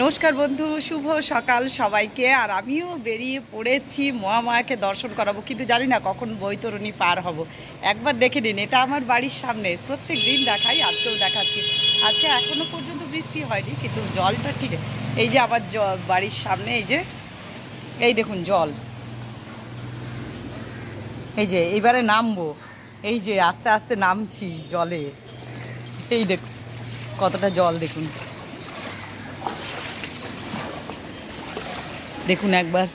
নমস্কার বন্ধু, শুভ সকাল সবাইকে। আর আমিও বেরিয়ে পড়েছি মহামায়াকে দর্শন করাবো, কিন্তু জানি না কখন বৈতরণী পার হব। একবার দেখে নিন, এটা আমার বাড়ির সামনে, প্রত্যেক দিন দেখাই, আজকেও দেখাচ্ছি। আজকে এখনো পর্যন্ত বৃষ্টি হয়নি, কিন্তু জলটা ঠিক এই যে আমার বাড়ির সামনে, এই দেখুন জল, এই যে এইবারে নামবো, এই যে আস্তে আস্তে নামছি জলে। এই দেখুন কতটা জল, দেখুন দেখুন একবার।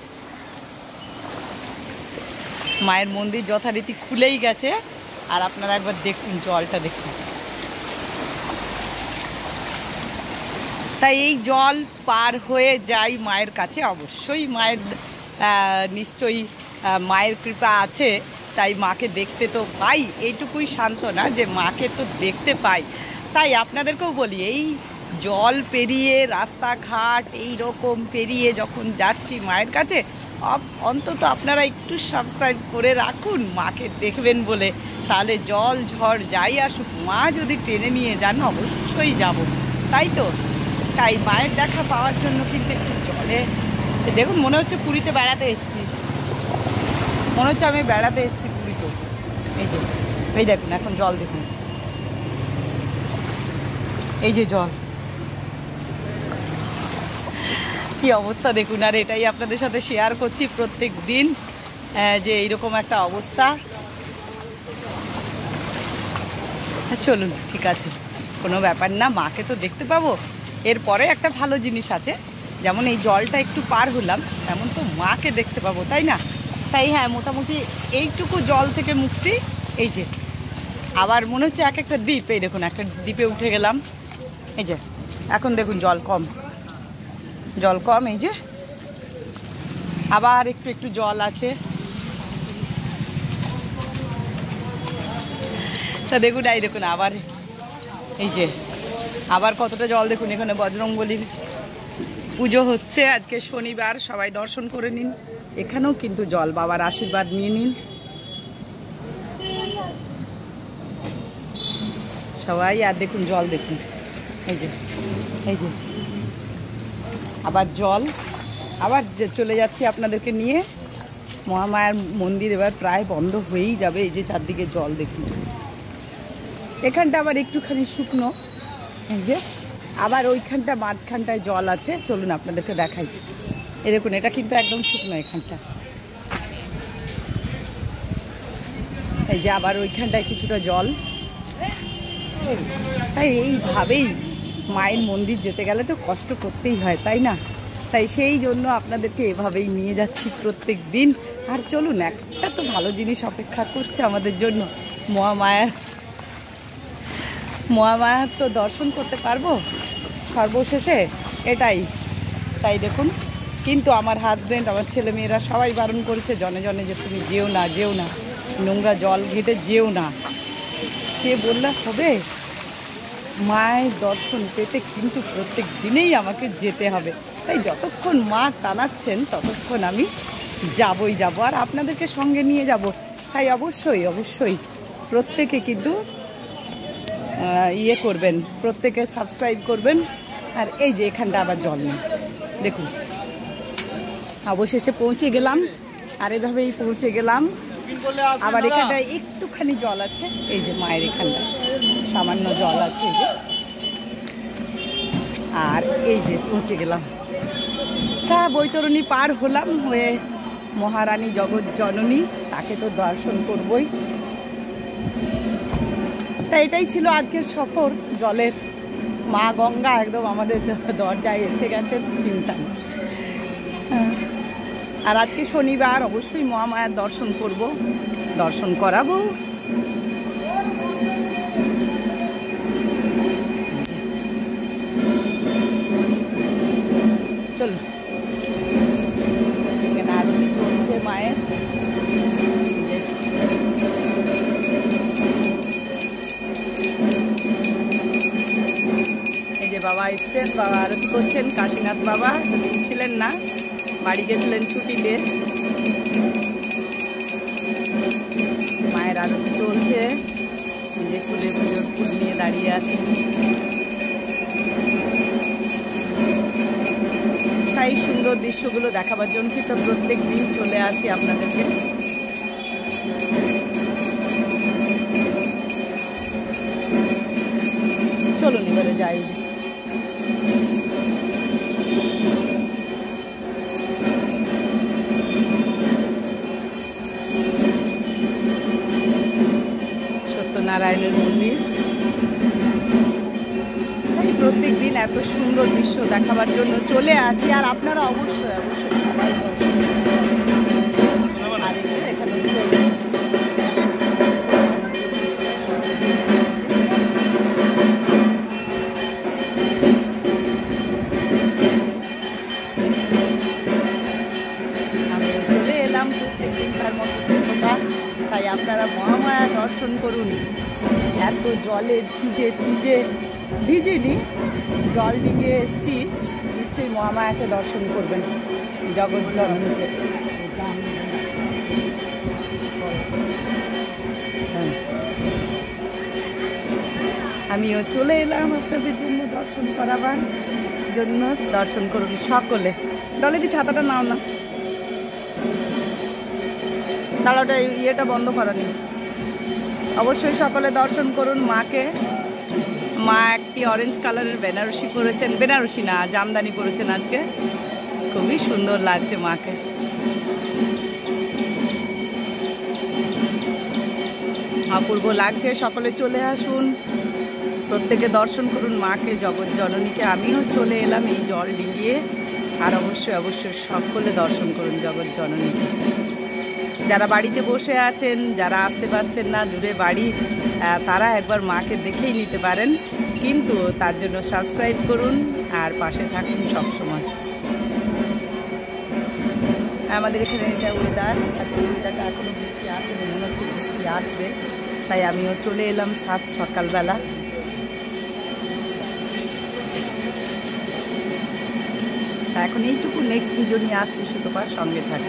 মায়ের মন্দির যথারীতি খুলেই গেছে, আর আপনারা একবার দেখুন জলটা, দেখুন। তাই এই জল পার হয়ে যাই মায়ের কাছে, অবশ্যই মায়ের নিশ্চয়ই মায়ের কৃপা আছে, তাই মাকে দেখতে তো পাই। এইটুকুই সান্ত্বনা যে মাকে তো দেখতে পাই। তাই আপনাদেরকেও বলি, এই জল পেরিয়ে রাস্তাঘাট এই রকম পেরিয়ে যখন যাচ্ছি মায়ের কাছে, অন্তত আপনারা একটু সাবস্ক্রাইব করে রাখুন মাকে দেখবেন বলে। তাহলে জল ঝড় যাই আসুক, মা যদি টেনে নিয়ে যান অবশ্যই যাব, তাই তো। তাই মায়ের দেখা পাওয়ার জন্য কিন্তু একটু জলে, দেখুন মনে হচ্ছে পুরীতে বেড়াতে এসেছি, মনে হচ্ছে আমি বেড়াতে এসেছি পুরীতে। এই যে এই দেখুন এখন জল, দেখুন এই যে জল, কি অবস্থা দেখুন। আর এটাই আপনাদের সাথে শেয়ার করছি প্রত্যেক দিন, যে এইরকম একটা অবস্থা। চলুন, ঠিক আছে, কোনো ব্যাপার না, মাকে তো দেখতে পাবো। এরপরে একটা ভালো জিনিস আছে, যেমন এই জলটা একটু পার হলাম, তেমন তো মাকে দেখতে পাবো, তাই না? তাই হ্যাঁ, মোটামুটি এইটুকু জল থেকে মুক্তি। এই যে আবার মনে হচ্ছে এক একটা দ্বীপ, এই দেখুন একটা দ্বীপে উঠে গেলাম। এই যে এখন দেখুন জল কম, জল কম, এই যে আবার একটু একটু জল আছে। তা দেখুন, এই দেখুন আবার, এই যে আবার কতটা জল, দেখুন এখানে বজরংবলীর পুজো হচ্ছে, আজকে শনিবার, সবাই দর্শন করে নিন। এখানেও কিন্তু জল, বাবার আশীর্বাদ নিয়ে নিন সবাই। আর দেখুন জল, দেখুন এই যে, এই যে আবার জল, আবার চলে যাচ্ছি আপনাদেরকে নিয়ে। মহামায়ার মন্দির এবার প্রায় বন্ধ হয়েই যাবে। এই যে চারদিকে জল, দেখুন এখানটা আবার একটুখানি শুকনো, এই যে আবার ওইখানটা মাঝখানটায় জল আছে। চলুন আপনাদেরকে দেখাই। এই দেখুন এটা কিন্তু একদম শুকনো এখানটা, এই যে আবার ওইখানটায় কিছুটা জল। তাই এইভাবেই মায়ের মন্দির যেতে গেলে তো কষ্ট করতেই হয়, তাই না? তাই সেই জন্য আপনাদেরকে এভাবেই নিয়ে যাচ্ছি প্রত্যেক দিন। আর চলুন, একটা তো ভালো জিনিস অপেক্ষা করছে আমাদের জন্য, মহামায়ার তো দর্শন করতে পারবো সর্বশেষে, এটাই। তাই দেখুন, কিন্তু আমার হাজব্যান্ড, আমার ছেলেমেয়েরা সবাই বারণ করেছে জনে জনে, যে তুমি যেও না, যেও না, নোংরা জল ঘেটে যেও না। সে বললে হবে, মায়ের দর্শন পেতে কিন্তু প্রত্যেক দিনেই আমাকে যেতে হবে। তাই যতক্ষণ মা টানাচ্ছেন ততক্ষণ আমি যাবই যাব, আর আপনাদেরকে সঙ্গে নিয়ে যাব। তাই অবশ্যই অবশ্যই প্রত্যেকে কিন্তু ইয়ে করবেন, প্রত্যেকে সাবস্ক্রাইব করবেন। আর এই যে এখানটা আবার জল নেই, দেখুন অবশেষে পৌঁছে গেলাম। আর এভাবেই পৌঁছে গেলাম। আবার এখানটায় একটুখানি জল আছে, এই যে মায়ের এখানটা সামান্য জল আছে, এই যে। আর এই যে পৌঁছে গেলাম, তা বৈতরণী পার হলাম, হয়ে মহারানী জগৎ জননী, তাকে তো দর্শন করবই। তা এটাই ছিল আজকের সফর। জলের মা গঙ্গা একদম আমাদের দরজায় এসে গেছেন, চিন্তা নেই। আর আজকে শনিবার, অবশ্যই মহামায়ার দর্শন করব, দর্শন করাবো। চলো, এখানে আরতি চলছে মায়ের। এই যে বাবা এসছেন, বাবা আরতি করছেন, কাশীনাথ বাবা ছিলেন না, বাড়ি গেছিলেন ছুটিতে। মায়ের আরতি চলছে, এই যে ফুলে পুজোর ফুল নিয়ে দাঁড়িয়ে আছে। এই সুন্দর দৃশ্যগুলো দেখাবার জন্য কিন্তু প্রত্যেক দিন চলে আসি আপনাদেরকে। চলুন এবারে যাই। সত্যনারায়ণের মন্দির। প্রত্যেক দিন এত সুন্দর দৃশ্য দেখাবার জন্য চলে আসি, আর আপনারা অবশ্যই অবশ্যই সবাই আর এখানে আমি চলে এলাম প্রত্যেক দিনকার মতো, তাই আপনারা মহামায়া দর্শন করুন। এত জলে ভিজিনি, জল ডিঙিয়ে এসছি, নিশ্চয়ই মহামায়াকে দর্শন করবেন, জগৎ জননীকে। আমিও চলে এলাম আপনাদের জন্য দর্শন করাবার জন্য। দর্শন করুন সকলে। ডলেদি ছাতাটা নাও না, দাঁড়াওটা ইয়েটা বন্ধ করানি। অবশ্যই সকলে দর্শন করুন মাকে। মা একটি অরেঞ্জ কালারের বেনারসি পরেছেন, বেনারসি না জামদানি পরেছেন আজকে, খুবই সুন্দর লাগছে মাকে। অপূর্ব লাগছে, সকলে চলে আসুন, প্রত্যেকে দর্শন করুন মাকে, জগৎ জননীকে। আমিও চলে এলাম এই জল ডিঙিয়ে, আর অবশ্যই অবশ্যই সকলে দর্শন করুন জগৎ জননীকে। যারা বাড়িতে বসে আছেন, যারা আসতে পারছেন না, দূরে বাড়ি, তারা একবার মাকে দেখেই নিতে পারেন, কিন্তু তার জন্য সাবস্ক্রাইব করুন আর পাশে থাকুন সবসময়। আমাদের এখানে এটা ওয়েদার, আজকে ওয়েদারটা এখনও বৃষ্টি আসবে, মনে হচ্ছে বৃষ্টি আসবে, তাই আমিও চলে এলাম সকালবেলা। এখন এইটুকু, নেক্সট ভিডিও নিয়ে আসছি, সুতপা সঙ্গে থাকি।